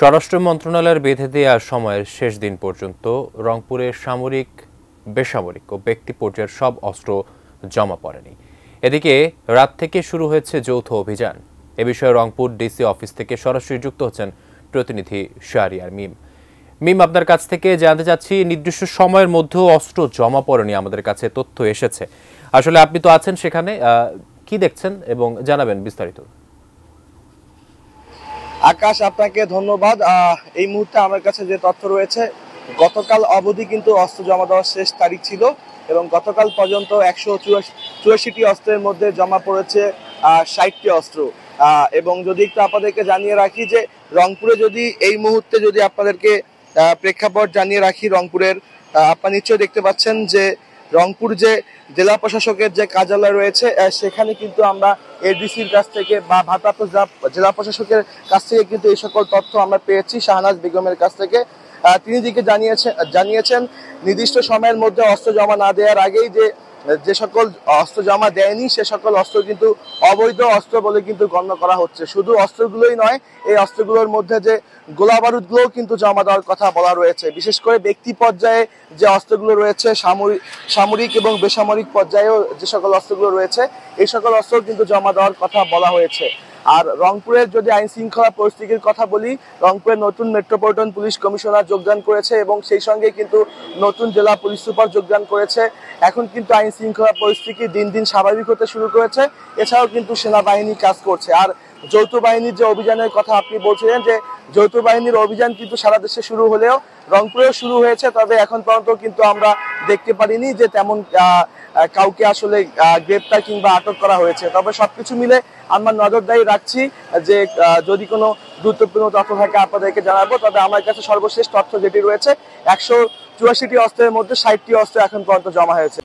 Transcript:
স্বরাষ্ট্র মন্ত্রণালয়ের বেঁধে দেওয়া সময়ের শেষ দিন পর্যন্ত রংপুরে সামরিক, বেসামরিক ও ব্যক্তি পর্যায়ের সব অস্ত্র জমা পড়েনি। এদিকে রাত থেকে শুরু হয়েছে যৌথ অভিযান। এ বিষয়ে রংপুর ডিসি অফিস থেকে সরাসরি যুক্ত হচ্ছেন প্রতিনিধি শাহরিয়ার মিম। আপনার কাছ থেকে জানতে চাচ্ছি, নির্দিষ্ট সময়ের মধ্যেও অস্ত্র জমা পড়েনি, আমাদের কাছে তথ্য এসেছে। আসলে আপনি তো আছেন সেখানে, কি দেখছেন এবং জানাবেন বিস্তারিত। আকাশ, আপনাকে ধন্যবাদ। এই মুহূর্তে আমার কাছে যে তথ্য রয়েছে, গতকাল অবধি কিন্তু অস্ত্র জমা দেওয়ার শেষ তারিখ ছিল এবং গতকাল পর্যন্ত 184টি অস্ত্রের মধ্যে জমা পড়েছে 60টি অস্ত্র। এবং যদি একটু আপনাদেরকে জানিয়ে রাখি যে রংপুরে যদি এই মুহূর্তে যদি আপনাদেরকে প্রেক্ষাপট জানিয়ে রাখি, রংপুরের আপনারা নিশ্চয়ই দেখতে পাচ্ছেন যে রংপুর যে জেলা প্রশাসকের যে কার্যালয় রয়েছে, সেখানে কিন্তু আমরা এডিসির কাছ থেকে বা ভারপ্রাপ্ত জেলা প্রশাসকের কাছ থেকে কিন্তু এই সকল তথ্য আমরা পেয়েছি শাহনাজ বেগমের কাছ থেকে। তিনি দিকে জানিয়েছেন নির্দিষ্ট সময়ের মধ্যে অস্ত্র জমা না দেওয়ার আগেই যে সকল অস্ত্র জমা দেয়নি সে সকল অস্ত্র কিন্তু অবৈধ অস্ত্র বলে কিন্তু গণ্য করা হচ্ছে। শুধু অস্ত্রগুলোই নয়, এই অস্ত্রগুলোর মধ্যে যে গোলা বারুদগুলোও কিন্তু জমা দেওয়ার কথা বলা রয়েছে। বিশেষ করে ব্যক্তি পর্যায়ে যে অস্ত্রগুলো রয়েছে, সামরিক এবং বেসামরিক পর্যায়েও যে সকল অস্ত্রগুলো রয়েছে, এই সকল অস্ত্র কিন্তু জমা দেওয়ার কথা বলা হয়েছে। আর রংপুরের যদি আইন শৃঙ্খলা পরিস্থিতির কথা বলি, রংপুরের নতুন মেট্রোপলিটন পুলিশ কমিশনার যোগদান করেছে এবং সেই সঙ্গে কিন্তু নতুন জেলা পুলিশ সুপার যোগদান করেছে। এখন কিন্তু আইন শৃঙ্খলা পরিস্থিতি দিন দিন স্বাভাবিক হতে শুরু করেছে। এছাড়াও কিন্তু সেনাবাহিনী কাজ করছে। আর যৌথ বাহিনীর যে অভিযানের কথা আপনি বলছিলেন, যে যৌথ বাহিনীর অভিযান কিন্তু সারা দেশে শুরু হলেও রংপুরেও শুরু হয়েছে, তবে এখন পর্যন্ত কিন্তু আমরা দেখতে পারিনি যে তেমন কাউকে আসলে গ্রেপ্তার কিংবা আটক করা হয়েছে। তবে সবকিছু মিলে আমরা নজরদারি রাখছি যে যদি কোনো গুরুত্বপূর্ণ তথ্য থাকে আপনাদেরকে জানাবো। তবে আমার কাছে সর্বশেষ তথ্য যেটি রয়েছে, 184টি অস্ত্রের মধ্যে 60টি অস্ত্র এখন পর্যন্ত জমা হয়েছে।